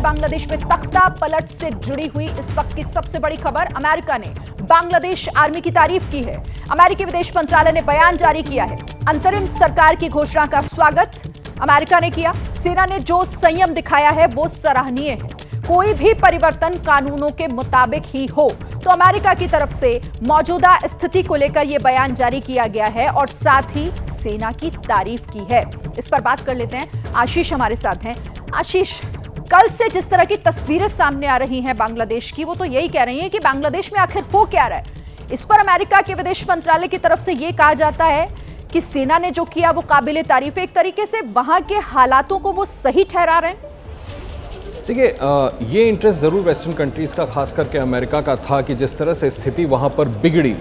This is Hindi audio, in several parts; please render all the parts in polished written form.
बांग्लादेश में तख्ता पलट से जुड़ी हुई इस वक्त की सबसे बड़ी खबर। अमेरिका ने बांग्लादेश आर्मी की तारीफ की है। अमेरिकी विदेश मंत्रालय ने बयान जारी किया है। अंतरिम सरकार की घोषणा का स्वागत अमेरिका ने किया। सेना ने जो संयम दिखाया है वो सराहनीय है। कोई भी परिवर्तन कानूनों के मुताबिक ही हो, तो अमेरिका की तरफ से मौजूदा स्थिति को लेकर यह बयान जारी किया गया है और साथ ही सेना की तारीफ की है। इस पर बात कर लेते हैं। आशीष हमारे साथ हैं। आशीष, कल से जिस तरह की तस्वीरें सामने आ रही हैं बांग्लादेश की, वो तो यही कह रही हैं कि बांग्लादेश में आखिर हो क्या रहा है। इस पर अमेरिका के विदेश मंत्रालय की तरफ से यह कहा जाता है कि सेना ने जो किया वो काबिले तारीफ है। एक तरीके से वहां के हालातों को वो सही ठहरा रहे हैं। देखिए, ये इंटरेस्ट ज़रूर वेस्टर्न कंट्रीज़ का, खास करके अमेरिका का था कि जिस तरह से स्थिति वहाँ पर बिगड़ी,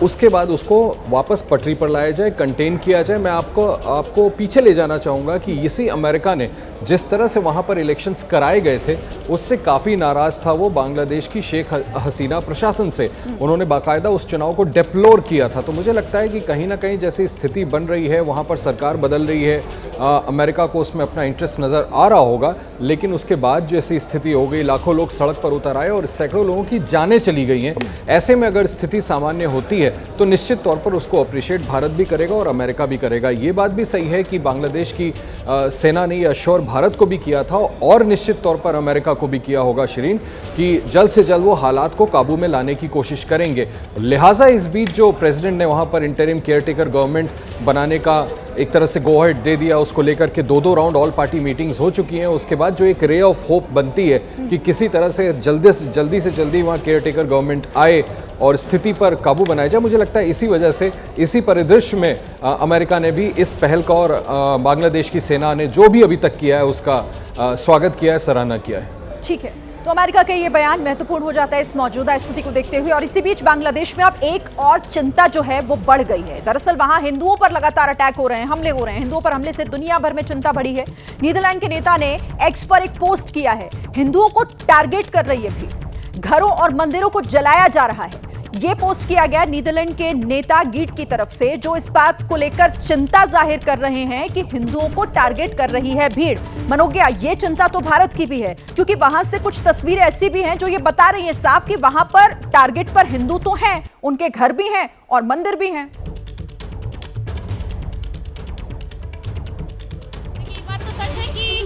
उसके बाद उसको वापस पटरी पर लाया जाए, कंटेन किया जाए। मैं आपको पीछे ले जाना चाहूँगा कि इसी अमेरिका ने जिस तरह से वहाँ पर इलेक्शंस कराए गए थे, उससे काफ़ी नाराज़ था वो बांग्लादेश की शेख हसीना प्रशासन से। उन्होंने बाकायदा उस चुनाव को डिप्लोर किया था। तो मुझे लगता है कि कहीं ना कहीं जैसी स्थिति बन रही है, वहाँ पर सरकार बदल रही है, अमेरिका को उसमें अपना इंटरेस्ट नज़र आ रहा होगा। लेकिन उसके बाद जैसी स्थिति हो गई, लाखों लोग सड़क पर उतर आए और सैकड़ों लोगों की जानें चली गई हैं। ऐसे में अगर स्थिति सामान्य होती है तो निश्चित तौर पर उसको अप्रिशिएट भारत भी करेगा और अमेरिका भी करेगा। ये बात भी सही है कि बांग्लादेश की सेना ने यह अश्योर भारत को भी किया था और निश्चित तौर पर अमेरिका को भी किया होगा शिरीन, कि जल्द से जल्द वो हालात को काबू में लाने की कोशिश करेंगे। लिहाजा इस बीच जो प्रेसिडेंट ने वहाँ पर इंटरिम केयरटेकर गवर्नमेंट बनाने का एक तरह से गो अहेड दे दिया, उसको लेकर के दो राउंड ऑल पार्टी मीटिंग्स हो चुकी हैं। उसके बाद जो एक रे ऑफ होप बनती है कि किसी तरह से जल्दी से जल्दी वहाँ केयरटेकर गवर्नमेंट आए और स्थिति पर काबू बनाया जाए। मुझे लगता है इसी वजह से, इसी परिदृश्य में अमेरिका ने भी इस पहल का और बांग्लादेश की सेना ने जो भी अभी तक किया है उसका स्वागत किया है, सराहना किया है। ठीक है, तो अमेरिका का ये बयान महत्वपूर्ण हो जाता है इस मौजूदा स्थिति को देखते हुए। और इसी बीच बांग्लादेश में अब एक और चिंता जो है वो बढ़ गई है। दरअसल वहां हिंदुओं पर लगातार अटैक हो रहे हैं, हमले हो रहे हैं। हिंदुओं पर हमले से दुनिया भर में चिंता बढ़ी है। नीदरलैंड के नेता ने एक्स पर एक पोस्ट किया है। हिंदुओं को टारगेट कर रही है भीड़, घरों और मंदिरों को जलाया जा रहा है। ये पोस्ट किया गया नीदरलैंड के नेता गीट की तरफ से, जो इस बात को लेकर चिंता जाहिर कर रहे हैं कि हिंदुओं को टारगेट कर रही है भीड़। मनोज्ञा, ये चिंता तो भारत की भी है, क्योंकि वहां से कुछ तस्वीरें ऐसी भी हैं जो ये बता रही हैं साफ कि वहां पर टारगेट पर हिंदू तो हैं, उनके घर भी हैं और मंदिर भी हैं।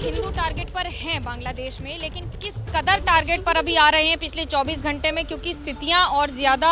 हिंदू टारगेट पर हैं बांग्लादेश में, लेकिन किस कदर टारगेट पर अभी आ रहे हैं पिछले 24 घंटे में, क्योंकि स्थितियां और ज़्यादा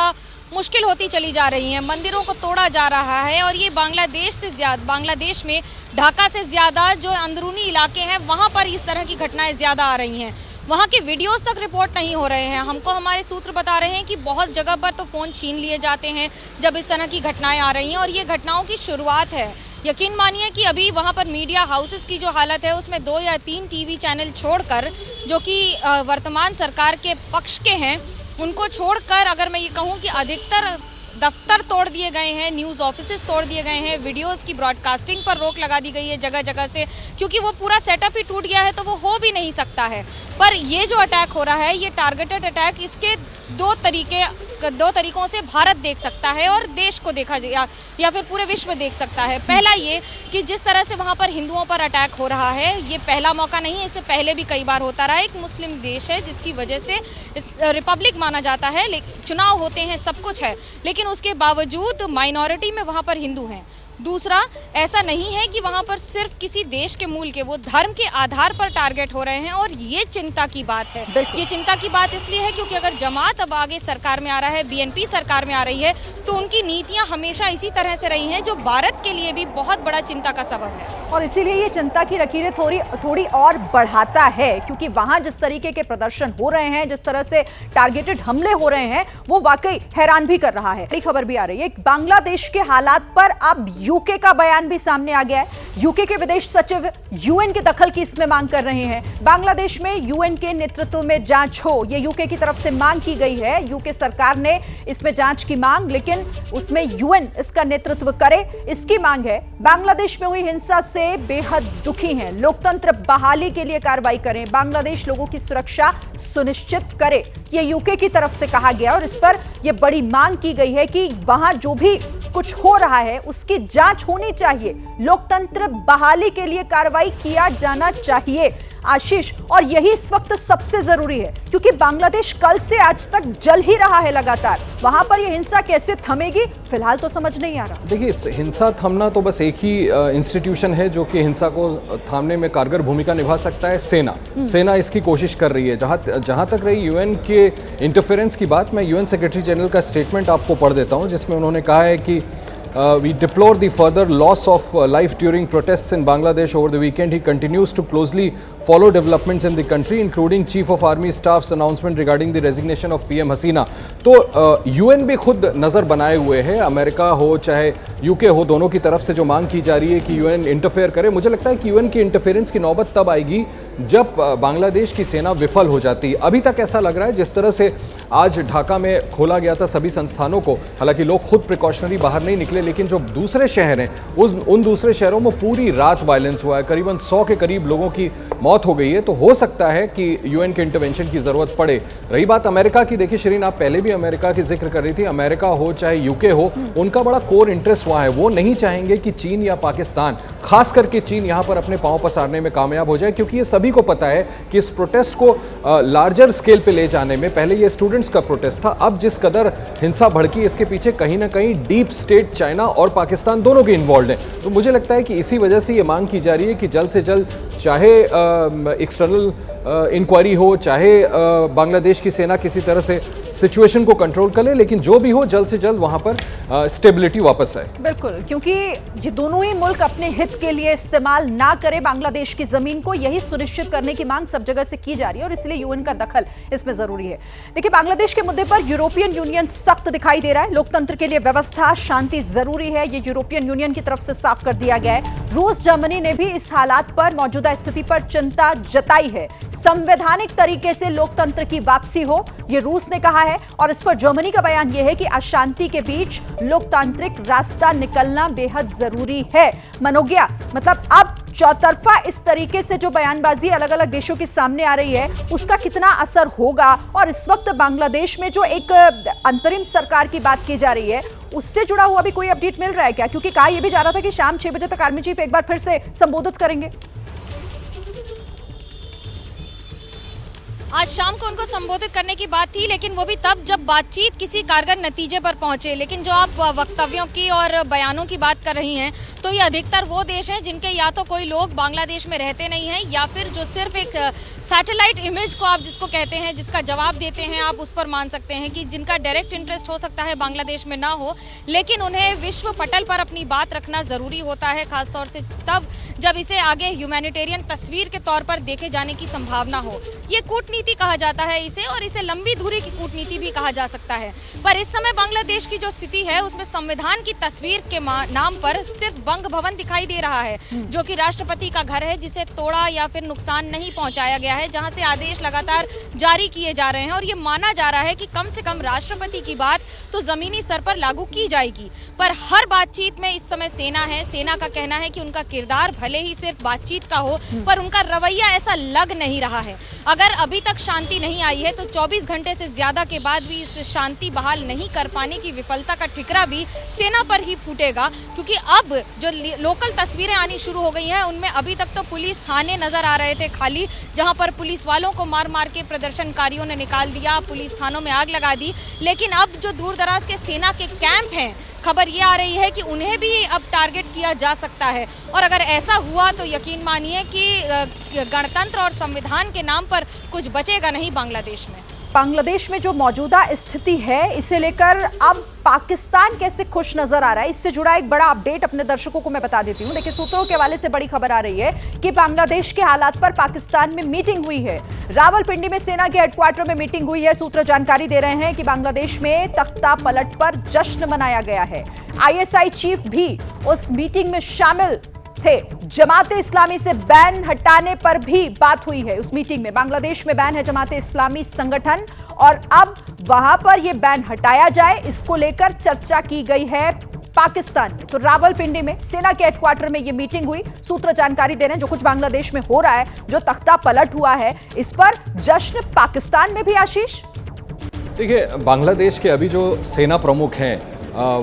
मुश्किल होती चली जा रही हैं। मंदिरों को तोड़ा जा रहा है और ये बांग्लादेश में ढाका से ज़्यादा जो अंदरूनी इलाके हैं वहाँ पर इस तरह की घटनाएं ज़्यादा आ रही हैं। वहाँ के वीडियोस तक रिपोर्ट नहीं हो रहे हैं। हमको हमारे सूत्र बता रहे हैं कि बहुत जगह पर तो फ़ोन छीन लिए जाते हैं जब इस तरह की घटनाएं आ रही हैं, और ये घटनाओं की शुरुआत है। यकीन मानिए कि अभी वहाँ पर मीडिया हाउसेस की जो हालत है उसमें 2 या 3 टीवी चैनल छोड़कर, जो कि वर्तमान सरकार के पक्ष के हैं, उनको छोड़कर अगर मैं ये कहूँ कि अधिकतर दफ्तर तोड़ दिए गए हैं, न्यूज़ ऑफिसेस तोड़ दिए गए हैं, वीडियोस की ब्रॉडकास्टिंग पर रोक लगा दी गई है जगह जगह से, क्योंकि वो पूरा सेटअप ही टूट गया है, तो वो हो भी नहीं सकता है। पर ये जो अटैक हो रहा है, ये टारगेटेड अटैक, इसके दो तरीकों से भारत देख सकता है और देश को देखा या फिर पूरे विश्व देख सकता है। पहला ये कि जिस तरह से वहाँ पर हिंदुओं पर अटैक हो रहा है, ये पहला मौका नहीं है, इससे पहले भी कई बार होता रहा है। एक मुस्लिम देश है जिसकी वजह से रिपब्लिक माना जाता है, चुनाव होते हैं, सब कुछ है, लेकिन उसके बावजूद माइनॉरिटी में वहाँ पर हिंदू हैं। दूसरा, ऐसा नहीं है कि वहाँ पर सिर्फ किसी देश के मूल के, वो धर्म के आधार पर टारगेट हो रहे हैं, और ये चिंता की बात है। ये चिंता की बात इसलिए है क्योंकि अगर जमात अब आगे सरकार में आ रहा है, बीएनपी सरकार में आ रही है, तो उनकी नीतियाँ हमेशा इसी तरह से रही हैं, जो भारत के लिए भी बहुत बड़ा चिंता का सबब है। और इसीलिए ये चिंता की लकीरें थोड़ी और बढ़ाता है, क्योंकि वहाँ जिस तरीके के प्रदर्शन हो रहे हैं, जिस तरह से टारगेटेड हमले हो रहे हैं, वो वाकई हैरान भी कर रहा है। बड़ी खबर भी आ रही है बांग्लादेश के हालात पर। अब यूके का बयान भी सामने आ गया है। यूके के विदेश सचिव यूएन के दखल की इसमें मांग कर रहे हैं। बांग्लादेश में यूएन के नेतृत्व में जांच हो, ये यूके की तरफ से मांग की गई है। यूके सरकार ने इसमें जांच की मांग, लेकिन उसमें यूएन इसका नेतृत्व करे, इसकी मांग है। बांग्लादेश में हुई हिंसा से बेहद दुखी हैं। लोकतंत्र बहाली के लिए कार्रवाई करें, बांग्लादेश लोगों की सुरक्षा सुनिश्चित करे, ये यूके की तरफ से कहा गया। और इस पर यह बड़ी मांग की गई है कि वहां जो भी कुछ हो रहा है उसकी जांच होनी चाहिए, लोकतंत्र बहाली के लिए कार्रवाई किया जाना चाहिए। आशीष, और यही इस वक्त सबसे जरूरी है क्योंकि बांग्लादेश कल से आज तक जल ही रहा है लगातार। वहां पर यह हिंसा कैसे थमेगी फिलहाल तो समझ नहीं आ रहा। देखिए, हिंसा थमना तो बस एक ही इंस्टीट्यूशन है जो कि हिंसा को थामने में कारगर भूमिका निभा सकता है, सेना इसकी कोशिश कर रही है। जहां तक रही यूएन के इंटरफेरेंस की बात, मैं यूएन सेक्रेटरी जनरल का स्टेटमेंट आपको पढ़ देता हूं, जिसमें उन्होंने कहा है कि we deplore the further loss of life during protests in Bangladesh over the weekend. He continues to closely follow developments in the country, including Chief of Army Staff's announcement regarding the resignation of PM Hasina. तो यूएन भी खुद नज़र बनाए हुए है, अमेरिका हो चाहे यूके हो, दोनों की तरफ से जो मांग की जा रही है कि यूएन इंटरफेयर करे। मुझे लगता है कि यूएन की इंटरफेरेंस की नौबत तब आएगी जब बांग्लादेश की सेना विफल हो जाती है। अभी तक ऐसा लग रहा है जिस तरह से आज ढाका में खोला गया था सभी संस्थानों को, हालांकि लोग खुद प्रिकॉशनरी बाहर नहीं निकले, लेकिन जो दूसरे शहर हैं उन दूसरे शहरों में पूरी रात वायलेंस हुआ है, करीबन 100 के करीब लोगों की मौत हो गई है। तो हो सकता है कि यूएन के इंटरवेंशन की जरूरत पड़े। रही बात अमेरिका की, देखिए शिरीन, आप पहले भी अमेरिका की जिक्र कर रही थी, अमेरिका हो चाहे यूके हो, उनका बड़ा कोर इंटरेस्ट वहां है। वो नहीं चाहेंगे कि चीन या पाकिस्तान, खास करके चीन, यहां पर अपने पांव पसारने में कामयाब हो जाए, क्योंकि ये सभी को पता है कि इस प्रोटेस्ट को लार्जर स्केल पे ले जाने में, पहले ये स्टूडेंट्स का प्रोटेस्ट था, अब जिस कदर हिंसा भड़की, इसके पीछे कहीं ना कहीं डीप स्टेट चाइना और पाकिस्तान दोनों के इन्वॉल्व हैं। तो मुझे लगता है कि इसी वजह से ये मांग की जा रही है कि जल्द से जल्द, चाहे एक्सटर्नल इंक्वायरी हो, चाहे बांग्लादेश की सेना किसी तरह से सिचुएशन को कंट्रोल कर ले, लेकिन जो भी हो जल्द से जल्द वहां पर स्टेबिलिटी वापस आए। बिल्कुल, क्योंकि ये दोनों ही मुल्क अपने हित के लिए इस्तेमाल ना करे बांग्लादेश की जमीन को, यही सुनिश्चित करने की मांग सब जगह से की जा रही है और इसलिए यूएन का दखल इसमें जरूरी है। देखिए, बांग्लादेश के मुद्दे पर यूरोपियन यूनियन सख्त दिखाई दे रहा है। लोकतंत्र के लिए व्यवस्था, शांति जरूरी है, ये यूरोपियन यूनियन की तरफ से साफ कर दिया गया है। रूस, जर्मनी ने भी इस हालात पर, मौजूदा स्थिति पर चिंता जताई है। संवैधानिक तरीके से लोकतंत्र की वापसी हो, ये रूस ने कहा है, और इस पर जर्मनी का बयान यह है कि अशांति के बीच लोकतांत्रिक रास्ता निकलना बेहद जरूरी है। मनोज्ञा, मतलब अब चौतरफा इस तरीके से जो बयानबाजी अलग अलग देशों के सामने आ रही है, उसका कितना असर होगा, और इस वक्त बांग्लादेश में जो एक अंतरिम सरकार की बात की जा रही है, उससे जुड़ा हुआ भी कोई अपडेट मिल रहा है क्या? क्योंकि कहा यह भी जा रहा था कि शाम 6 बजे तक आर्मी चीफ एक बार फिर से संबोधित करेंगे। आज शाम को उनको संबोधित करने की बात थी, लेकिन वो भी तब जब बातचीत किसी कारगर नतीजे पर पहुंचे। लेकिन जो आप वक्तव्यों की और बयानों की बात कर रही हैं, तो ये अधिकतर वो देश हैं जिनके या तो कोई लोग बांग्लादेश में रहते नहीं हैं, या फिर जो सिर्फ एक सैटेलाइट इमेज को आप जिसको कहते हैं, जिसका जवाब देते हैं, आप उस पर मान सकते हैं कि जिनका डायरेक्ट इंटरेस्ट हो सकता है बांग्लादेश में ना हो, लेकिन उन्हें विश्व पटल पर अपनी बात रखना ज़रूरी होता है, खासतौर से तब जब इसे आगे ह्यूमैनिटेरियन तस्वीर के तौर पर देखे जाने की संभावना हो। ये कूटनीति कहा जाता है इसे, और इसे लंबी दूरी की कूटनीति भी कहा जा सकता है। पर इस समय बांग्लादेश की जो स्थिति है, उसमें संविधान की तस्वीर के नाम पर सिर्फ बंग भवन दिखाई दे रहा है, जो कि राष्ट्रपति का घर है, जिसे तोड़ा या फिर नुकसान नहीं पहुंचाया गया है, जहां से आदेश लगातार जारी किए जा रहे हैं, और ये माना जा रहा है कि कम से कम राष्ट्रपति की बात तो जमीनी स्तर पर लागू की जाएगी। पर हर बातचीत में इस समय सेना है, सेना का कहना है कि उनका किरदार भले ही सिर्फ बातचीत का हो, पर उनका रवैया ऐसा लग नहीं रहा है। अगर अभी तक शांति नहीं आई है, तो 24 घंटे से ज्यादा के बाद भी इस शांति बहाल नहीं कर पाने की विफलता का ठिकरा भी सेना पर ही फूटेगा, क्योंकि अब जो लोकल तस्वीरें आनी शुरू हो गई हैं, उनमें अभी तक तो पुलिस थाने नजर आ रहे थे खाली, जहां पर पुलिस वालों को मार मार के प्रदर्शनकारियों ने निकाल दिया, पुलिस थानों में आग लगा दी। लेकिन अब जो दूर दराज के सेना के कैंप हैं, खबर ये आ रही है कि उन्हें भी अब टारगेट किया जा सकता है, और अगर ऐसा हुआ तो यकीन मानिए कि गणतंत्र और संविधान के नाम पर कुछ बचेगा नहीं बांग्लादेश में। बांग्लादेश में जो मौजूदा स्थिति है, इसे लेकर अब पाकिस्तान कैसे खुश नजर आ रहा है, इससे जुड़ा एक बड़ा अपडेट अपने दर्शकों को मैं बता देती हूं। देखिए, सूत्रों के हवाले से बड़ी खबर आ रही है कि बांग्लादेश के हालात पर पाकिस्तान में मीटिंग हुई है। रावलपिंडी में सेना के हेडक्वार्टर में मीटिंग हुई है। सूत्र जानकारी दे रहे हैं कि बांग्लादेश में तख्ता पलट पर जश्न मनाया गया है। आईएसआई चीफ भी उस मीटिंग में शामिल थे। जमाते इस्लामी से बैन हटाने पर भी बात हुई है उस मीटिंग में। बांग्लादेश में बैन है जमाते इस्लामी संगठन, और अब वहां पर यह बैन हटाया जाए, इसको लेकर चर्चा की गई है पाकिस्तान में। तो रावलपिंडी में सेना के हेडक्वार्टर में यह मीटिंग हुई। सूत्र जानकारी दे रहे हैं जो कुछ बांग्लादेश में हो रहा है, जो तख्ता पलट हुआ है, इस पर जश्न पाकिस्तान में भी। आशीष, देखिए, बांग्लादेश के अभी जो सेना प्रमुख हैं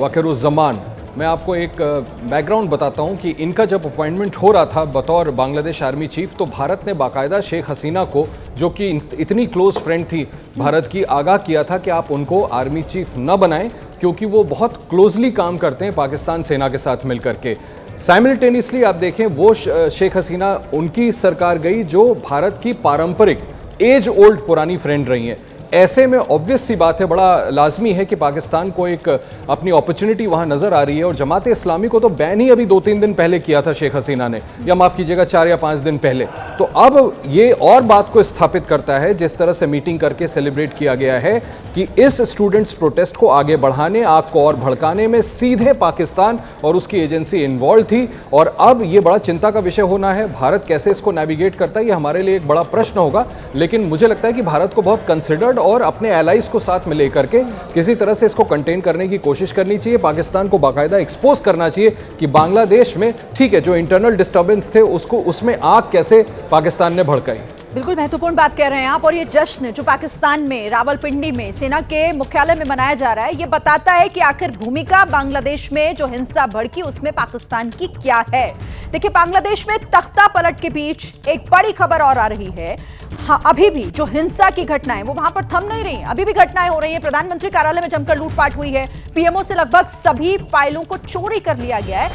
वकीरुज़्ज़मान, मैं आपको एक बैकग्राउंड बताता हूं कि इनका जब अपॉइंटमेंट हो रहा था बतौर बांग्लादेश आर्मी चीफ, तो भारत ने बाकायदा शेख हसीना को, जो कि इतनी क्लोज फ्रेंड थी भारत की, आगाह किया था कि आप उनको आर्मी चीफ न बनाएं, क्योंकि वो बहुत क्लोजली काम करते हैं पाकिस्तान सेना के साथ मिलकर के। साइमल्टेनियसली आप देखें, वो शेख हसीना उनकी सरकार गई जो भारत की पारंपरिक एज ओल्ड पुरानी फ्रेंड रही हैं। ऐसे में ऑब्वियस सी बात है, बड़ा लाजमी है कि पाकिस्तान को एक अपनी अपॉर्चुनिटी वहां नजर आ रही है। और जमात इस्लामी को तो बैन ही अभी 2-3 दिन पहले किया था शेख हसीना ने, या माफ कीजिएगा 4 या 5 दिन पहले। तो अब ये और बात को स्थापित करता है, जिस तरह से मीटिंग करके सेलिब्रेट किया गया है, कि इस स्टूडेंट्स प्रोटेस्ट को आगे बढ़ाने, आग को और भड़काने में सीधे पाकिस्तान और उसकी एजेंसी इन्वॉल्व थी। और अब ये बड़ा चिंता का विषय होना है, भारत कैसे इसको नेविगेट करता है, ये हमारे लिए एक बड़ा प्रश्न होगा। लेकिन मुझे लगता है कि भारत को बहुत कंसिडर्ड और अपने एलाइज को साथ में लेकर के किसी तरह से इसको कंटेन करने की कोशिश करनी चाहिए। पाकिस्तान को बाकायदा एक्सपोज करना चाहिए कि बांग्लादेश में, ठीक है, जो इंटरनल डिस्टर्बेंस थे उसको, उसमें आग कैसे पाकिस्तान ने भड़काई। बिल्कुल महत्वपूर्ण बात कह रहे हैं आप। और ये जश्न जो पाकिस्तान में रावलपिंडी में सेना के मुख्यालय में मनाया जा रहा है, ये बताता है कि आखिर भूमिका बांग्लादेश में जो हिंसा भड़की उसमें पाकिस्तान की क्या है। देखिए, बांग्लादेश में तख्ता पलट के बीच एक बड़ी खबर और आ रही है। हाँ, अभी भी जो हिंसा की घटनाएं वो वहां पर थम नहीं रही, अभी भी घटनाएं हो रही हैं। प्रधानमंत्री कार्यालय में जमकर लूटपाट हुई है। पीएमओ से लगभग सभी फाइलों को चोरी कर लिया गया है।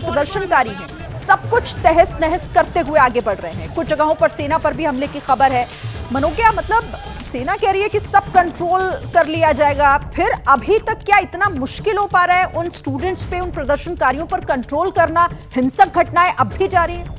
प्रदर्शनकारी हैं सब कुछ तहस नहस करते हुए आगे बढ़ रहे हैं। कुछ जगहों पर सेना पर भी हमले की खबर है। मनोज्ञा, मतलब सेना कह रही है कि सब कंट्रोल कर लिया जाएगा, फिर अभी तक क्या इतना मुश्किल हो पा रहा है उन स्टूडेंट्स पे, उन प्रदर्शनकारियों पर कंट्रोल करना? हिंसक घटनाएं अब भी जारी है।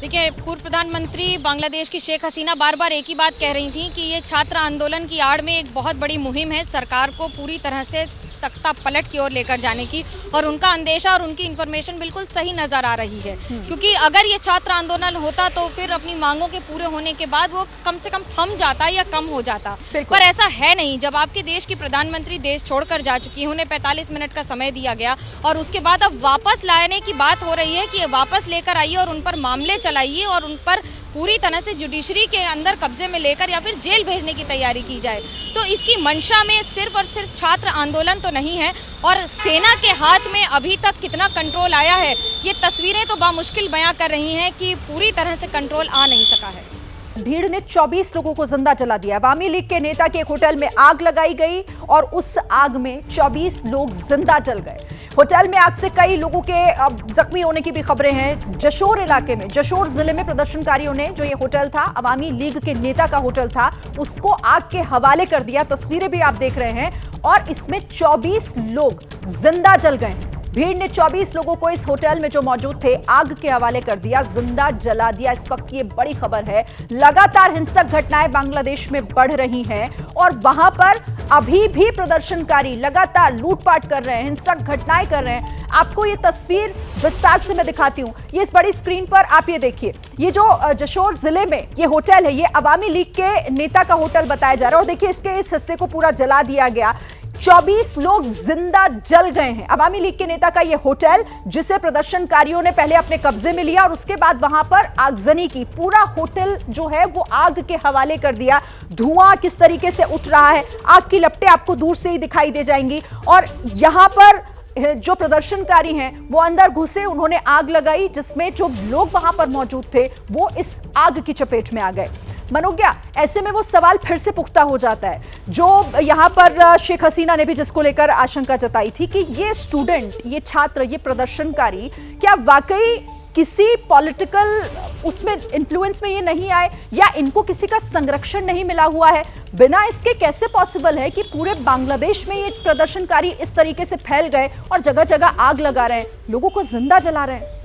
देखिए, पूर्व प्रधानमंत्री बांग्लादेश की शेख हसीना बार बार एक ही बात कह रही थी कि ये छात्र आंदोलन की आड़ में एक बहुत बड़ी मुहिम है सरकार को पूरी तरह से तख्ता पलट की ओर लेकर जाने की, और उनका अंदेशा और उनकी इंफॉर्मेशन बिल्कुल सही नजर आ रही है। क्योंकि अगर ये छात्र आंदोलन होता तो फिर अपनी मांगों के पूरे होने के बाद वो कम से कम थम जाता या कम हो जाता, पर ऐसा है नहीं। जब आपके देश की प्रधानमंत्री देश छोड़कर जा चुकी है, उन्हें 45 मिनट का समय दिया गया, और उसके बाद अब वापस लाने की बात हो रही है कि वापस लेकर आइए और उन पर मामले चलाइए और उन पर पूरी तरह से जुडिशरी के अंदर कब्जे में लेकर या फिर जेल भेजने की तैयारी की जाए। तो इसकी मंशा में सिर्फ और सिर्फ छात्र आंदोलन तो नहीं है, और सेना के हाथ में अभी तक कितना कंट्रोल आया है, ये तस्वीरें तो बामुश्किल बयां कर रही हैं कि पूरी तरह से कंट्रोल आ नहीं सका है। भीड़ ने 24 लोगों को जिंदा जला दिया। अवामी लीग के नेता के एक होटल में आग लगाई गई और उस आग में 24 लोग जिंदा जल गए। होटल में आग से कई लोगों के जख्मी होने की भी खबरें हैं। जशोर इलाके में, जशोर जिले में प्रदर्शनकारियों ने, जो ये होटल था, अवामी लीग के नेता का होटल था, उसको आग के हवाले कर दिया। तस्वीरें भी आप देख रहे हैं, और इसमें 24 लोग जिंदा जल गए हैं। भीड़ ने 24 लोगों को इस होटल में जो मौजूद थे आग के हवाले कर दिया, जिंदा जला दिया। इस वक्त ये बड़ी खबर है। लगातार हिंसक घटनाएं बांग्लादेश में बढ़ रही हैं, और वहां पर अभी भी प्रदर्शनकारी लगातार लूटपाट कर रहे हैं, हिंसक घटनाएं कर रहे हैं। आपको ये तस्वीर विस्तार से मैं दिखाती हूं, ये इस बड़ी स्क्रीन पर आप ये देखिए। ये जो जशोर जिले में ये होटल है, ये अवामी लीग के नेता का होटल बताया जा रहा है, और देखिए इसके इस हिस्से को पूरा जला दिया गया। 24 लोग जिंदा जल गए हैं। अवामी लीग के नेता का यह होटल, जिसे प्रदर्शनकारियों ने पहले अपने कब्जे में लिया और उसके बाद वहां पर आगजनी की, पूरा होटल जो है वो आग के हवाले कर दिया। धुआं किस तरीके से उठ रहा है, आग की लपटें आपको दूर से ही दिखाई दे जाएंगी। और यहां पर जो प्रदर्शनकारी हैं वो अंदर घुसे, उन्होंने आग लगाई, जिसमें जो लोग वहां पर मौजूद थे वो इस आग की चपेट में आ गए। मनोज्ञा, ऐसे में वो सवाल फिर से पुख्ता हो जाता है जो यहां पर शेख हसीना ने भी जिसको लेकर आशंका जताई थी कि ये स्टूडेंट, ये छात्र, ये प्रदर्शनकारी क्या वाकई किसी पॉलिटिकल उसमें इन्फ्लुएंस में ये नहीं आए, या इनको किसी का संरक्षण नहीं मिला हुआ है? बिना इसके कैसे पॉसिबल है कि पूरे बांग्लादेश में ये प्रदर्शनकारी इस तरीके से फैल गए और जगह जगह आग लगा रहे हैं, लोगों को जिंदा जला रहे हैं?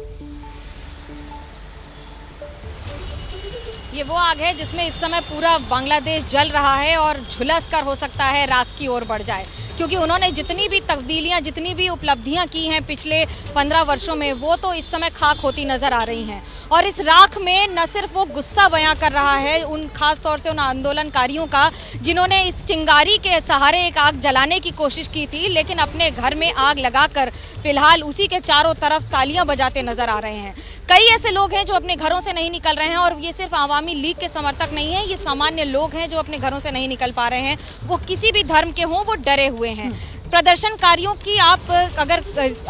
ये वो आग है जिसमें इस समय पूरा बांग्लादेश जल रहा है, और झुलस कर हो सकता है राख की ओर बढ़ जाए, क्योंकि उन्होंने जितनी भी तब्दीलियां, जितनी भी उपलब्धियां की हैं पिछले 15 वर्षों में, वो तो इस समय खाक होती नजर आ रही हैं। और इस राख में न सिर्फ वो गुस्सा बयां कर रहा है उन खास तौर से उन आंदोलनकारियों का जिन्होंने इस चिंगारी के सहारे एक आग जलाने की कोशिश की थी, लेकिन अपने घर में आग लगाकर फिलहाल उसी के चारों तरफ तालियां बजाते नजर आ रहे हैं। कई ऐसे लोग हैं जो अपने घरों से नहीं निकल रहे हैं और ये सिर्फ आवामी लीग के समर्थक नहीं हैं, ये सामान्य लोग हैं जो अपने घरों से नहीं निकल पा रहे हैं। वो किसी भी धर्म के हों, वो डरे हुए हैं। प्रदर्शनकारियों की आप अगर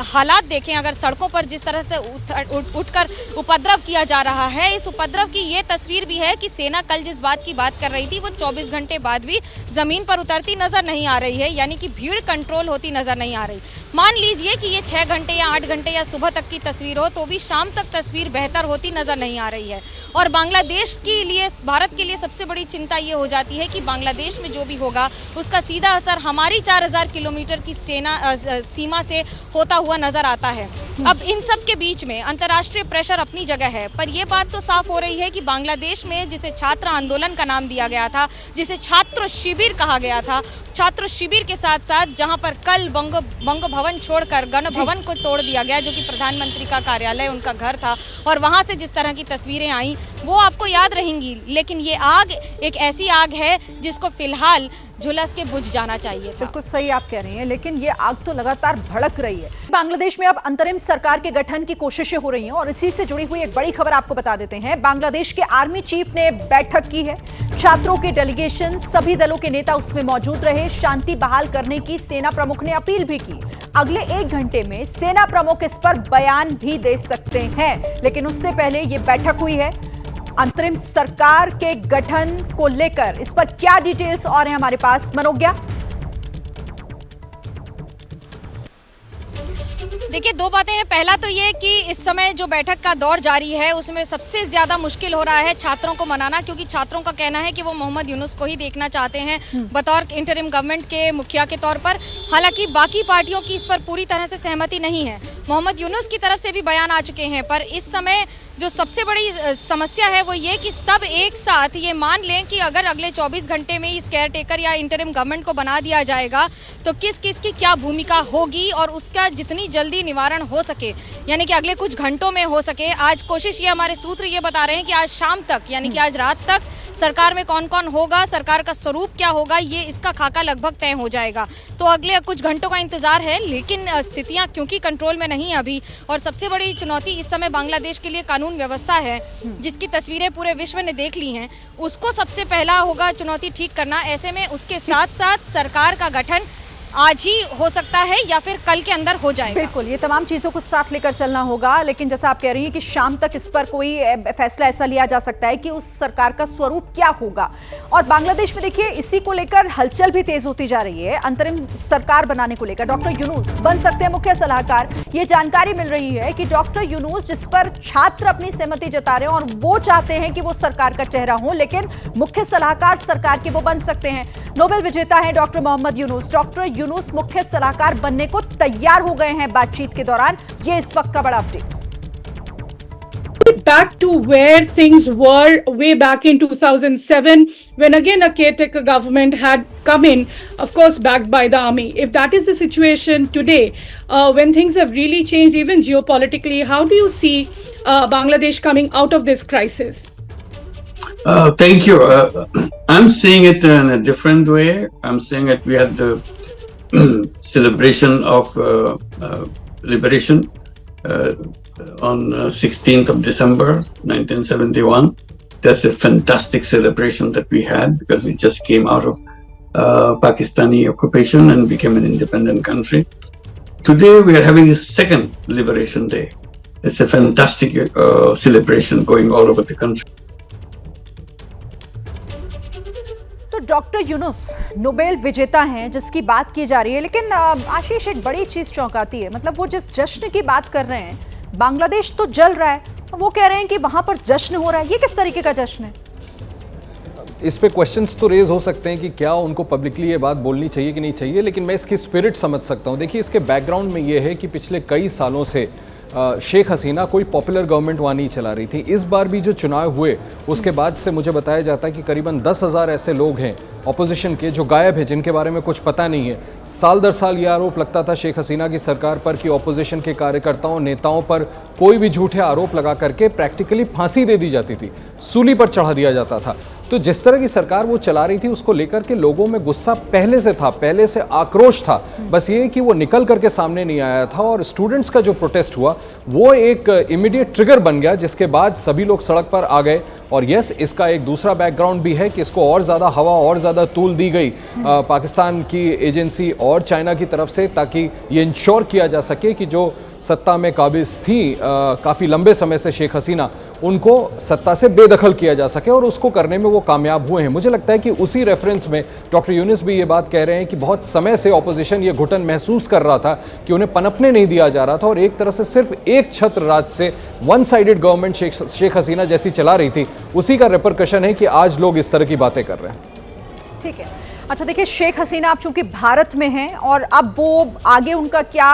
हालात देखें, अगर सड़कों पर जिस तरह से उठकर उपद्रव किया जा रहा है, इस उपद्रव की ये तस्वीर भी है कि सेना कल जिस बात की बात कर रही थी वो 24 घंटे बाद भी जमीन पर उतरती नजर नहीं आ रही है, यानी कि भीड़ कंट्रोल होती नजर नहीं आ रही। मान लीजिए कि ये 6 घंटे या 8 घंटे या सुबह तक की तस्वीर हो तो भी शाम तक तस्वीर बेहतर होती नजर नहीं आ रही है। और बांग्लादेश के लिए, भारत के लिए सबसे बड़ी चिंता ये हो जाती है कि बांग्लादेश में जो भी होगा उसका सीधा असर हमारी 4000 किलोमीटर की सीमा से होता हुआ नजर आता है। अब इन सब के बीच में अंतर्राष्ट्रीय प्रेशर अपनी जगह है, पर यह बात तो साफ हो रही है कि बांग्लादेश में जिसे छात्र आंदोलन का नाम दिया गया था, जिसे छात्र शिविर कहा गया था, छात्र शिविर के साथ साथ जहां पर कल बंग भवन छोड़कर गण भवन को तोड़ दिया गया, जो कि प्रधानमंत्री का कार्यालय, उनका घर था, और वहां से जिस तरह की तस्वीरें आई वो आपको याद रहेंगी। लेकिन ये आग एक ऐसी आग है जिसको फिलहाल झुलस के बुझ जाना चाहिए था। बिल्कुल सही आप कह रही हैं, लेकिन ये आग तो लगातार भड़क रही है। बांग्लादेश में अब अंतरिम सरकार के गठन की कोशिशें हो रही हैं और इसी से जुड़ी हुई एक बड़ी खबर आपको बता देते हैं। बांग्लादेश के आर्मी चीफ ने बैठक की है, छात्रों के डेलीगेशन, सभी दलों के नेता उसमें मौजूद रहे। शांति बहाल करने की सेना प्रमुख ने अपील भी की। अगले 1 घंटे में सेना प्रमुख इस पर बयान भी दे सकते हैं, लेकिन उससे पहले ये बैठक हुई है। अंतरिम सरकार के गठन को लेकर इस पर क्या डिटेल्स और हैं हमारे पास, मनोज्ञा? देखिए, 2 बातें हैं। पहला तो ये कि इस समय जो बैठक का दौर जारी है उसमें सबसे ज़्यादा मुश्किल हो रहा है छात्रों को मनाना, क्योंकि छात्रों का कहना है कि वो मोहम्मद यूनुस को ही देखना चाहते हैं बतौर इंटरिम गवर्नमेंट के मुखिया के तौर पर। हालांकि बाकी पार्टियों की इस पर पूरी तरह से सहमति नहीं है। मोहम्मद यूनुस की तरफ से भी बयान आ चुके हैं, पर इस समय जो सबसे बड़ी समस्या है वो ये कि सब एक साथ ये मान लें कि अगर अगले 24 घंटे में इस केयर टेकर या इंटरिम गवर्नमेंट को बना दिया जाएगा तो किस किस की क्या भूमिका होगी और उसका जितनी जल्दी निवारण हो सके, यानी कि अगले कुछ घंटों में हो सके। आज कोशिश ये, हमारे सूत्र ये बता रहे हैं कि आज शाम तक, यानी कि आज रात तक सरकार में कौन कौन होगा, सरकार का स्वरूप क्या होगा, ये इसका खाका लगभग तय हो जाएगा। तो अगले कुछ घंटों का इंतजार है, लेकिन स्थितियां क्योंकि कंट्रोल में नहीं है अभी, और सबसे बड़ी चुनौती इस समय बांग्लादेश के लिए कानून व्यवस्था है, जिसकी तस्वीरें पूरे विश्व ने देख ली हैं। उसको सबसे पहला होगा चुनौती ठीक करना। ऐसे में उसके साथ साथ सरकार का गठन आज ही हो सकता है या फिर कल के अंदर हो जाएगा। बिल्कुल, ये तमाम चीजों को साथ लेकर चलना होगा, लेकिन जैसा आप कह रही हैं कि शाम तक इस पर कोई फैसला ऐसा लिया जा सकता है कि उस सरकार का स्वरूप क्या होगा। और बांग्लादेश में देखिए, इसी को लेकर हलचल भी तेज होती जा रही है। अंतरिम सरकार बनाने को लेकर डॉक्टर यूनुस बन सकते हैं मुख्य सलाहकार। ये जानकारी मिल रही है कि डॉक्टर यूनुस, जिस पर छात्र अपनी सहमति जता रहे हैं और वो चाहते हैं कि वो सरकार का चेहरा हो, लेकिन मुख्य सलाहकार सरकार के वो बन सकते हैं। नोबेल विजेता है डॉक्टर मोहम्मद यूनुस। डॉक्टर यूनुस मुख्य सलाहकार बनने को तैयार हो गए हैं बातचीत के दौरान। ये इस वक्त का बड़ा update. Back to where things were way back in 2007, when again a caretaker government had come in, of course backed by the army. If that is the situation today, when things have really changed even geopolitically, how do you see Bangladesh coming out of this crisis? Thank you. I'm seeing it in a different way. I'm seeing it, we had the celebration of liberation on 16th of December 1971. That's a fantastic celebration that we had, because we just came out of Pakistani occupation and became an independent country. Today we are having a second liberation day. It's a fantastic celebration going all over the country. तो डॉक्टर यूनुस नोबेल विजेता हैं जिसकी बात की जा रही है, लेकिन आशीष, एक बड़ी चीज चौंकाती है। मतलब वो जिस जश्न की बात कर रहे हैं, बांग्लादेश तो जल रहा है, वो कह रहे हैं कि वहां पर जश्न हो रहा है। ये किस तरीके का जश्न है? इस पे क्वेश्चंस तो रेज हो सकते हैं कि क्या उनको पब्लिकली ये बात बोलनी चाहिए कि नहीं चाहिए, लेकिन मैं इसकी स्पिरिट समझ सकता हूँ। देखिए, इसके बैकग्राउंड में ये है कि पिछले कई सालों से शेख हसीना कोई पॉपुलर गवर्नमेंट वहाँ नहीं चला रही थी। इस बार भी जो चुनाव हुए उसके बाद से मुझे बताया जाता है कि करीबन 10,000 ऐसे लोग हैं ऑपोजिशन के जो गायब हैं, जिनके बारे में कुछ पता नहीं है। साल दर साल ये आरोप लगता था शेख हसीना की सरकार पर कि ऑपोजिशन के कार्यकर्ताओं नेताओं पर कोई भी झूठे आरोप लगा करके प्रैक्टिकली फांसी दे दी जाती थी, सूली पर चढ़ा दिया जाता था। तो जिस तरह की सरकार वो चला रही थी उसको लेकर के लोगों में गुस्सा पहले से था, पहले से आक्रोश था। बस ये कि वो निकल करके सामने नहीं आया था और स्टूडेंट्स का जो प्रोटेस्ट हुआ वो एक इमीडिएट ट्रिगर बन गया, जिसके बाद सभी लोग सड़क पर आ गए। और यस, इसका एक दूसरा बैकग्राउंड भी है कि इसको और ज़्यादा हवा और ज़्यादा तूल दी गई पाकिस्तान की एजेंसी और चाइना की तरफ से, ताकि ये इंश्योर किया जा सके कि जो सत्ता में काबिज थी काफ़ी लंबे समय से शेख हसीना, उनको सत्ता से बेदखल किया जा सके, और उसको करने में वो कामयाब हुए हैं। मुझे लगता है कि उसी रेफरेंस में डॉक्टर यूनिस भी ये बात कह रहे हैं कि बहुत समय से ऑपोजिशन ये घुटन महसूस कर रहा था कि उन्हें पनपने नहीं दिया जा रहा था, और एक तरह से सिर्फ एक छत्र राज से one sided government Sheikh Hasina जैसी चला रही थी, उसी का रिपरकशन है कि आज लोग इस तरह की बातें कर रहे हैं। ठीक है। अच्छा देखिए, शेख हसीना अब चूंकि भारत में हैं और अब वो आगे उनका क्या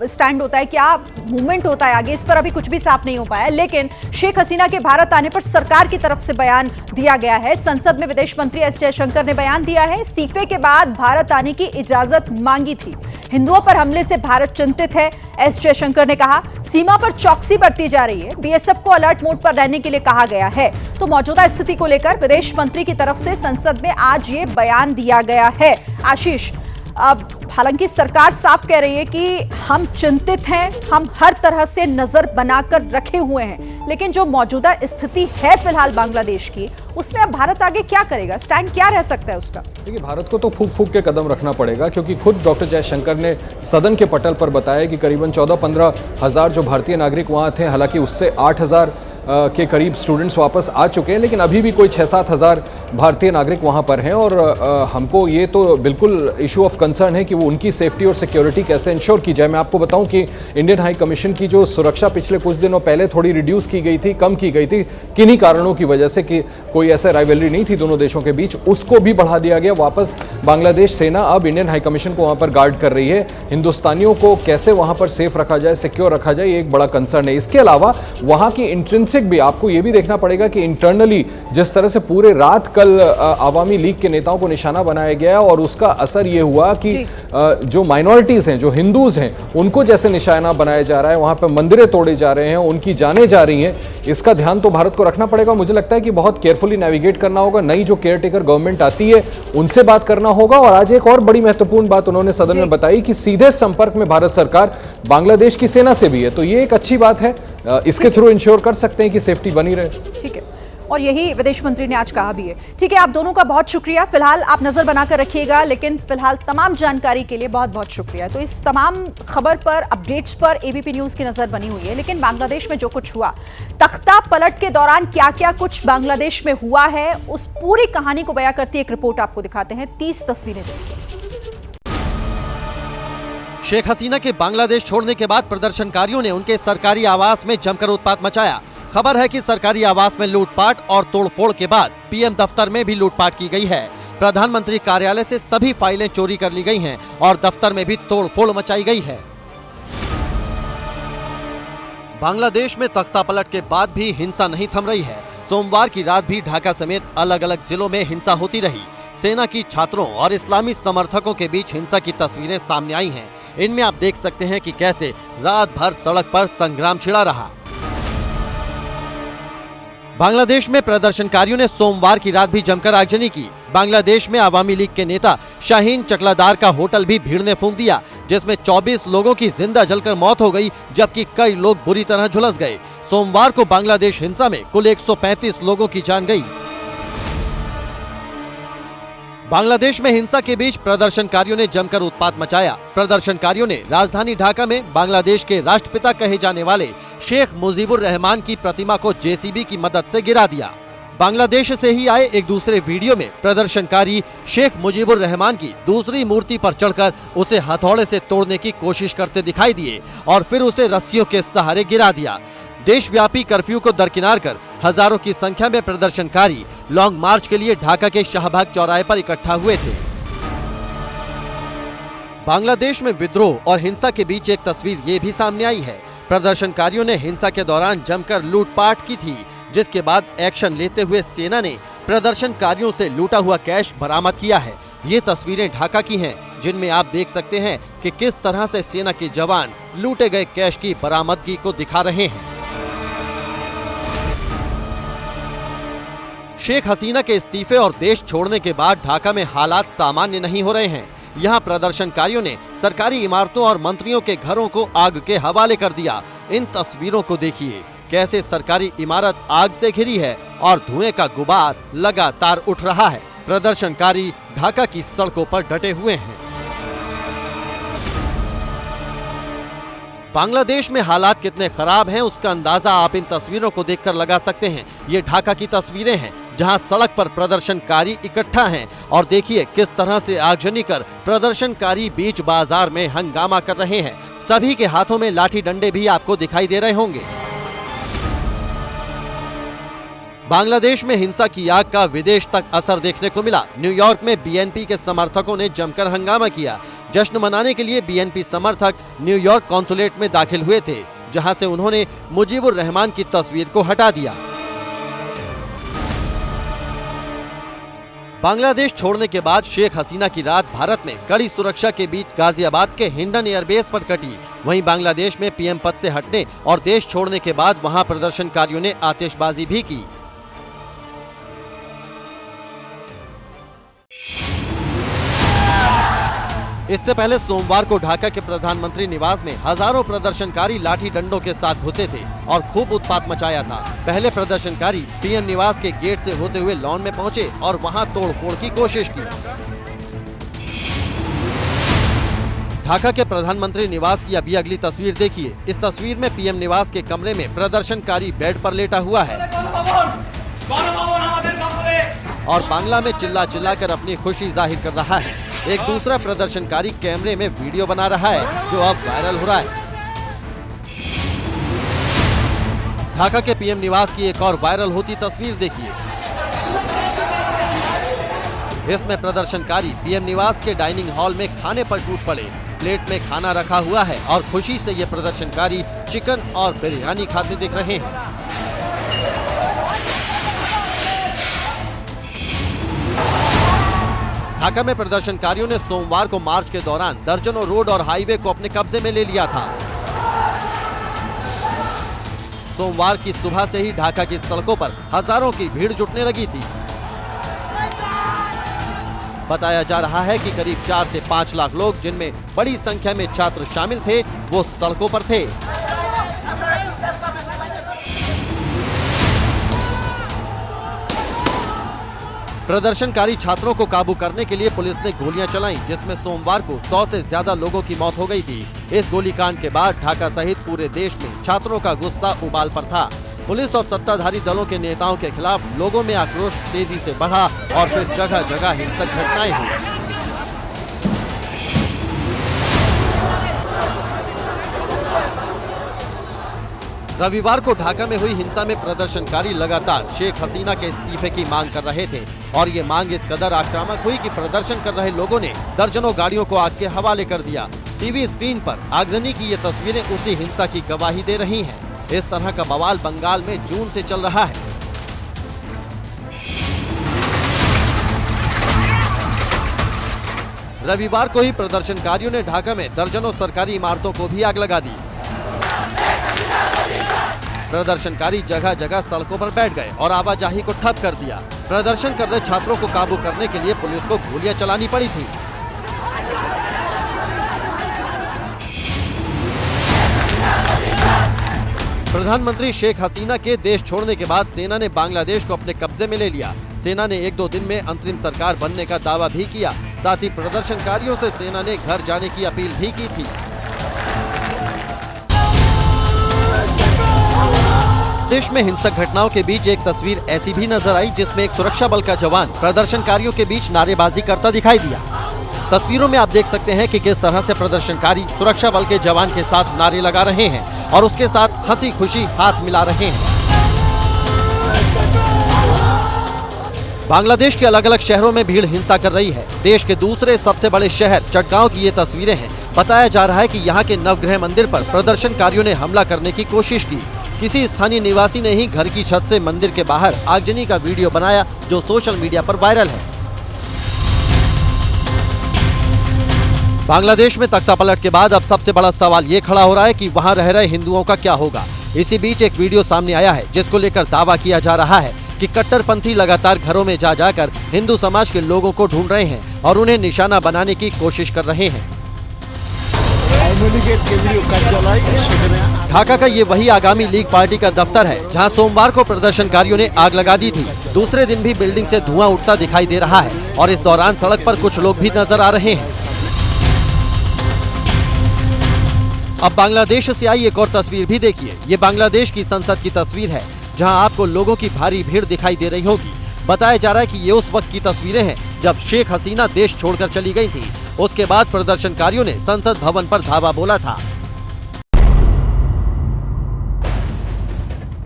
स्टैंड होता है, क्या मूवमेंट होता है आगे, इस पर अभी कुछ भी साफ नहीं हो पाया है। लेकिन शेख हसीना के भारत आने पर सरकार की तरफ से बयान दिया गया है। संसद में विदेश मंत्री एस जयशंकर ने बयान दिया है। इस्तीफे के बाद भारत आने की इजाजत मांगी थी। हिंदुओं पर हमले से भारत चिंतित है, एस जयशंकर ने कहा। सीमा पर चौकसी बरती जा रही है, बीएसएफ को अलर्ट मोड पर रहने के लिए कहा गया है। तो मौजूदा स्थिति को लेकर विदेश मंत्री की तरफ से संसद में आज ये बयान दिया गया है। आशीष, अब हालांकि सरकार साफ कह रही है कि हम चिंतित हैं, हम हर तरह से नजर बनाकर रखे हुए हैं, लेकिन जो मौजूदा स्थिति है फिलहाल बांग्लादेश की, उसमें अब भारत आगे क्या करेगा, स्टैंड क्या रह सकता है उसका? देखिए, भारत को तो फूंक फूंक के कदम रखना पड़ेगा, क्योंकि खुद डॉक्टर जयशंकर ने सदन के पटल पर बताया कि करीबन 14-15 हज़ार जो भारतीय नागरिक वहाँ थे, हालांकि उससे 8,000 के करीब स्टूडेंट्स वापस आ चुके हैं, लेकिन अभी भी कोई 6-7 हज़ार भारतीय नागरिक वहाँ पर हैं। और हमको ये तो बिल्कुल इशू ऑफ कंसर्न है कि वो उनकी सेफ्टी और सिक्योरिटी कैसे इंश्योर की जाए। मैं आपको बताऊं कि इंडियन हाई कमीशन की जो सुरक्षा पिछले कुछ दिनों पहले थोड़ी रिड्यूस की गई थी, कम की गई थी, किन्हीं कारणों की वजह से कि कोई ऐसा राइवलरी नहीं थी दोनों देशों के बीच, उसको भी बढ़ा दिया गया। वापस बांग्लादेश सेना अब इंडियन हाई कमीशन को वहाँ पर गार्ड कर रही है। हिंदुस्तानियों को कैसे वहाँ पर सेफ रखा जाए, सिक्योर रखा जाए, ये एक बड़ा कंसर्न है। इसके अलावा वहाँ की इंट्रिंसिक भी आपको ये भी देखना पड़ेगा कि इंटरनली जिस तरह से पूरे रात कल आवामी लीग के नेताओं को निशाना बनाया गया, और उसका असर ये हुआ कि जो माइनॉरिटीज हैं, जो हिंदूज हैं, उनको जैसे निशाना बनाया जा रहा है, वहां पर मंदिरें तोड़े जा रहे हैं, उनकी जानें जा रही हैं। इसका ध्यान तो भारत को रखना पड़ेगा। मुझे लगता है कि बहुत केयरफुली नेविगेट करना होगा। नई जो केयरटेकर गवर्नमेंट आती है उनसे बात करना होगा। और आज एक और बड़ी महत्वपूर्ण बात उन्होंने सदन में बताई कि सीधे संपर्क में भारत सरकार बांग्लादेश की सेना से भी है, तो ये एक अच्छी बात है। इसके थ्रू इंश्योर कर सकते हैं कि सेफ्टी बनी रहे। ठीक है, और यही विदेश मंत्री ने आज कहा भी है। ठीक है, आप दोनों का बहुत शुक्रिया। फिलहाल आप नजर बनाकर रखिएगा, लेकिन फिलहाल तमाम जानकारी के लिए बहुत बहुत शुक्रिया। तो इस तमाम खबर पर, अपडेट्स पर एबीपी न्यूज की नजर बनी हुई है। लेकिन बांग्लादेश में जो कुछ हुआ, तख्ता पलट के दौरान क्या क्या कुछ बांग्लादेश में हुआ है, उस पूरी कहानी को बयां करती एक रिपोर्ट आपको दिखाते हैं। 30 तस्वीरें देखिए। शेख हसीना के बांग्लादेश छोड़ने के बाद प्रदर्शनकारियों ने उनके सरकारी आवास में जमकर उत्पात मचाया। खबर है कि सरकारी आवास में लूटपाट और तोड़फोड़ के बाद पीएम दफ्तर में भी लूटपाट की गई है। प्रधानमंत्री कार्यालय से सभी फाइलें चोरी कर ली गई हैं और दफ्तर में भी तोड़फोड़ मचाई गई है। बांग्लादेश में तख्ता पलट के बाद भी हिंसा नहीं थम रही है। सोमवार की रात भी ढाका समेत अलग अलग जिलों में हिंसा होती रही। सेना की छात्रों और इस्लामी समर्थकों के बीच हिंसा की तस्वीरें सामने आई हैं। इनमें आप देख सकते हैं कि कैसे रात भर सड़क पर संग्राम छिड़ा रहा। बांग्लादेश में प्रदर्शनकारियों ने सोमवार की रात भी जमकर आगजनी की। बांग्लादेश में आवामी लीग के नेता शाहीन चकलादार का होटल भी भीड़ ने फूंक दिया, जिसमें 24 लोगों की जिंदा जलकर मौत हो गई, जबकि कई लोग बुरी तरह झुलस गए। सोमवार को बांग्लादेश हिंसा में कुल 135 लोगों की जान गई। बांग्लादेश में हिंसा के बीच प्रदर्शनकारियों ने जमकर उत्पात मचाया। प्रदर्शनकारियों ने राजधानी ढाका में बांग्लादेश के राष्ट्रपिता कहे जाने वाले शेख मुजीबुर रहमान की प्रतिमा को जेसीबी की मदद से गिरा दिया। बांग्लादेश से ही आए एक दूसरे वीडियो में प्रदर्शनकारी शेख मुजीबुर रहमान की दूसरी मूर्ति पर चढ़कर उसे हथौड़े से तोड़ने की कोशिश करते दिखाई दिए और फिर उसे रस्सियों के सहारे गिरा दिया। देशव्यापी कर्फ्यू को दरकिनार कर हजारों की संख्या में प्रदर्शनकारी लॉन्ग मार्च के लिए ढाका के शाहबाग चौराहे पर इकट्ठा हुए थे। बांग्लादेश में विद्रोह और हिंसा के बीच एक तस्वीर ये भी सामने आई है। प्रदर्शनकारियों ने हिंसा के दौरान जमकर लूटपाट की थी, जिसके बाद एक्शन लेते हुए सेना ने प्रदर्शनकारियों से लूटा हुआ कैश बरामद किया है। ये तस्वीरें ढाका की हैं, जिनमें आप देख सकते हैं कि किस तरह से सेना के जवान लूटे गए कैश की बरामदगी को दिखा रहे हैं। शेख हसीना के इस्तीफे और देश छोड़ने के बाद ढाका में हालात सामान्य नहीं हो रहे हैं। यहाँ प्रदर्शनकारियों ने सरकारी इमारतों और मंत्रियों के घरों को आग के हवाले कर दिया। इन तस्वीरों को देखिए, कैसे सरकारी इमारत आग से घिरी है और धुएं का गुबार लगातार उठ रहा है। प्रदर्शनकारी ढाका की सड़कों पर डटे हुए हैं। बांग्लादेश में हालात कितने खराब हैं, उसका अंदाजा आप इन तस्वीरों को देखकर लगा सकते हैं। ये ढाका की तस्वीरें हैं, जहां सड़क पर प्रदर्शनकारी इकट्ठा हैं और देखिए किस तरह से आगजनी कर प्रदर्शनकारी बीच बाजार में हंगामा कर रहे हैं। सभी के हाथों में लाठी डंडे भी आपको दिखाई दे रहे होंगे। बांग्लादेश में हिंसा की आग का विदेश तक असर देखने को मिला। न्यूयॉर्क में बीएनपी के समर्थकों ने जमकर हंगामा किया। जश्न मनाने के लिए बीएनपी समर्थक न्यूयॉर्क कॉन्सुलेट में दाखिल हुए थे, जहां से उन्होंने मुजीबुर रहमान की तस्वीर को हटा दिया। बांग्लादेश छोड़ने के बाद शेख हसीना की रात भारत में कड़ी सुरक्षा के बीच गाजियाबाद के हिंडन एयरबेस पर कटी। वहीं बांग्लादेश में पीएम पद से हटने और देश छोड़ने के बाद वहां प्रदर्शनकारियों ने आतिशबाजी भी की। इससे पहले सोमवार को ढाका के प्रधानमंत्री निवास में हजारों प्रदर्शनकारी लाठी डंडों के साथ घुसे थे और खूब उत्पात मचाया था। पहले प्रदर्शनकारी पीएम निवास के गेट से होते हुए लॉन में पहुंचे और वहां तोड़फोड़ की कोशिश की। ढाका के प्रधानमंत्री निवास की अभी अगली तस्वीर देखिए। इस तस्वीर में पीएम निवास के कमरे में प्रदर्शनकारी बेड पर लेटा हुआ है और बांग्ला में चिल्ला चिल्ला कर अपनी खुशी जाहिर कर रहा है। एक दूसरा प्रदर्शनकारी कैमरे में वीडियो बना रहा है, जो अब वायरल हो रहा है। ढाका के पीएम निवास की एक और वायरल होती तस्वीर देखिए। इसमें प्रदर्शनकारी पीएम निवास के डाइनिंग हॉल में खाने पर टूट पड़े। प्लेट में खाना रखा हुआ है और खुशी से ये प्रदर्शनकारी चिकन और बिरयानी खाते दिख रहे हैं। ढाका में प्रदर्शनकारियों ने सोमवार को मार्च के दौरान दर्जनों रोड और हाईवे को अपने कब्जे में ले लिया था। सोमवार की सुबह से ही ढाका की सड़कों पर हजारों की भीड़ जुटने लगी थी। बताया जा रहा है कि करीब 4 से 5 लाख लोग, जिनमें बड़ी संख्या में छात्र शामिल थे, वो सड़कों पर थे। प्रदर्शनकारी छात्रों को काबू करने के लिए पुलिस ने गोलियां चलाईं, जिसमें सोमवार को 100 से ज्यादा लोगों की मौत हो गई थी। इस गोलीकांड के बाद ढाका सहित पूरे देश में छात्रों का गुस्सा उबाल पर था। पुलिस और सत्ताधारी दलों के नेताओं के खिलाफ लोगों में आक्रोश तेजी से बढ़ा और फिर जगह जगह हिंसक घटनाएं हुई। रविवार को ढाका में हुई हिंसा में प्रदर्शनकारी लगातार शेख हसीना के इस्तीफे की मांग कर रहे थे और ये मांग इस कदर आक्रामक हुई कि प्रदर्शन कर रहे लोगों ने दर्जनों गाड़ियों को आग के हवाले कर दिया। टीवी स्क्रीन पर आगजनी की ये तस्वीरें उसी हिंसा की गवाही दे रही हैं। इस तरह का बवाल बंगाल में जून से चल रहा है। रविवार को ही प्रदर्शनकारियों ने ढाका में दर्जनों सरकारी इमारतों को भी आग लगा दी। प्रदर्शनकारी जगह जगह सड़कों पर बैठ गए और आवाजाही को ठप कर दिया। प्रदर्शन कर रहे छात्रों को काबू करने के लिए पुलिस को गोलियां चलानी पड़ी थी। प्रधानमंत्री शेख हसीना के देश छोड़ने के बाद सेना ने बांग्लादेश को अपने कब्जे में ले लिया। सेना ने 1-2 दिन में अंतरिम सरकार बनने का दावा भी किया। साथ ही प्रदर्शनकारियों से सेना ने घर जाने की अपील भी की थी। देश में हिंसक घटनाओं के बीच एक तस्वीर ऐसी भी नजर आई, जिसमें एक सुरक्षा बल का जवान प्रदर्शनकारियों के बीच नारेबाजी करता दिखाई दिया। तस्वीरों में आप देख सकते हैं कि किस तरह से प्रदर्शनकारी सुरक्षा बल के जवान के साथ नारे लगा रहे हैं और उसके साथ हंसी खुशी हाथ मिला रहे हैं। बांग्लादेश के अलग अलग शहरों में भीड़ हिंसा कर रही है। देश के दूसरे सबसे बड़े शहर चटगांव की ये तस्वीरें हैं। बताया जा रहा है कि यहाँ के नवग्रह मंदिर पर प्रदर्शनकारियों ने हमला करने की कोशिश की। किसी स्थानीय निवासी ने ही घर की छत से मंदिर के बाहर आगजनी का वीडियो बनाया, जो सोशल मीडिया पर वायरल है। बांग्लादेश में तख्तापलट के बाद अब सबसे बड़ा सवाल ये खड़ा हो रहा है कि वहाँ रह रहे हिंदुओं का क्या होगा। इसी बीच एक वीडियो सामने आया है जिसको लेकर दावा किया जा रहा है कि कट्टरपंथी लगातार घरों में जा जाकर हिंदू समाज के लोगों को ढूंढ रहे हैं और उन्हें निशाना बनाने की कोशिश कर रहे हैं। ढाका का ये वही आगामी लीग पार्टी का दफ्तर है जहां सोमवार को प्रदर्शनकारियों ने आग लगा दी थी। दूसरे दिन भी बिल्डिंग से धुआं उठता दिखाई दे रहा है और इस दौरान सड़क पर कुछ लोग भी नजर आ रहे हैं। अब बांग्लादेश से आई एक और तस्वीर भी देखिए। ये बांग्लादेश की संसद की तस्वीर है जहां आपको लोगों की भारी भीड़ दिखाई दे रही होगी। बताया जा रहा है कि ये उस वक्त की तस्वीरें हैं जब शेख हसीना देश छोड़कर चली गई थी। उसके बाद प्रदर्शनकारियों ने संसद भवन पर धावा बोला था।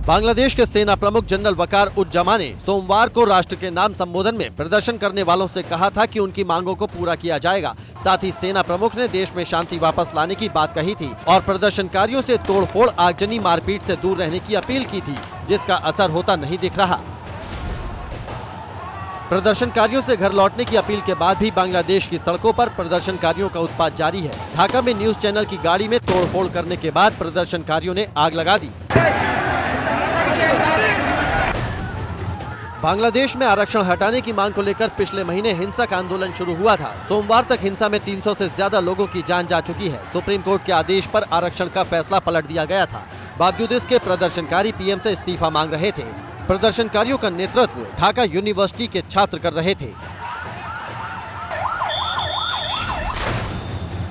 बांग्लादेश के सेना प्रमुख जनरल वकार उज्जमा ने सोमवार को राष्ट्र के नाम संबोधन में प्रदर्शन करने वालों से कहा था कि उनकी मांगों को पूरा किया जाएगा। साथ ही सेना प्रमुख ने देश में शांति वापस लाने की बात कही थी और प्रदर्शनकारियों से तोड़फोड़, आगजनी, मारपीट से दूर रहने की अपील की थी, जिसका असर होता नहीं दिख रहा। प्रदर्शनकारियों से घर लौटने की अपील के बाद भी बांग्लादेश की सड़कों पर प्रदर्शनकारियों का उत्पात जारी है। ढाका में न्यूज चैनल की गाड़ी में तोड़फोड़ करने के बाद प्रदर्शनकारियों ने आग लगा दी। बांग्लादेश में आरक्षण हटाने की मांग को लेकर पिछले महीने हिंसक आंदोलन शुरू हुआ था। सोमवार तक हिंसा में 300 से ज्यादा लोगों की जान जा चुकी है। सुप्रीम कोर्ट के आदेश पर आरक्षण का फैसला पलट दिया गया था। बावजूद इसके प्रदर्शनकारी पीएम से इस्तीफा मांग रहे थे। प्रदर्शनकारियों का नेतृत्व ढाका यूनिवर्सिटी के छात्र कर रहे थे।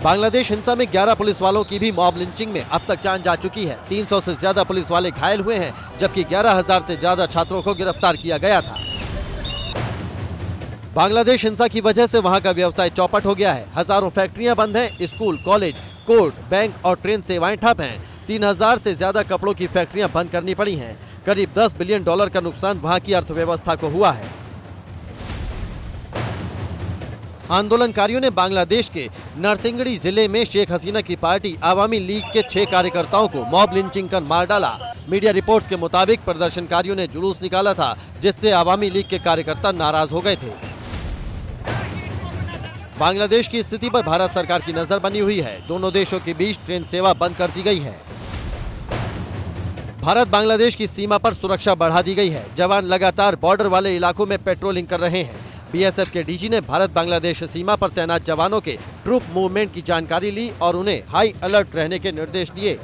बांग्लादेश हिंसा में 11 पुलिस वालों की भी मॉब लिंचिंग में अब तक जान जा चुकी है। 300 से ज्यादा पुलिस वाले घायल हुए हैं, जबकि 11,000 से ज्यादा छात्रों को गिरफ्तार किया गया था। बांग्लादेश हिंसा की वजह से वहां का व्यवसाय चौपट हो गया है। हजारों फैक्ट्रियां बंद हैं, स्कूल, कॉलेज, कोर्ट, बैंक और ट्रेन सेवाएं ठप हैं। 3000 से ज्यादा कपड़ों की फैक्ट्रियां बंद करनी पड़ी हैं। करीब $10 बिलियन का नुकसान वहां की अर्थव्यवस्था को हुआ है। आंदोलनकारियों ने बांग्लादेश के नरसिंगड़ी जिले में शेख हसीना की पार्टी आवामी लीग के 6 कार्यकर्ताओं को मॉब लिंचिंग कर मार डाला। मीडिया रिपोर्ट्स के मुताबिक प्रदर्शनकारियों ने जुलूस निकाला था, जिससे आवामी लीग के कार्यकर्ता नाराज हो गए थे। बांग्लादेश की स्थिति पर भारत सरकार की नजर बनी हुई है। दोनों देशों के बीच ट्रेन सेवा बंद कर दी गई है। भारत बांग्लादेश की सीमा पर सुरक्षा बढ़ा दी गई है। जवान लगातार बॉर्डर वाले इलाकों में पेट्रोलिंग कर रहे हैं। बीएसएफ के डीजी ने भारत बांग्लादेश सीमा पर तैनात जवानों के ट्रूप मूवमेंट की जानकारी ली और उन्हें हाई अलर्ट रहने के निर्देश दिए।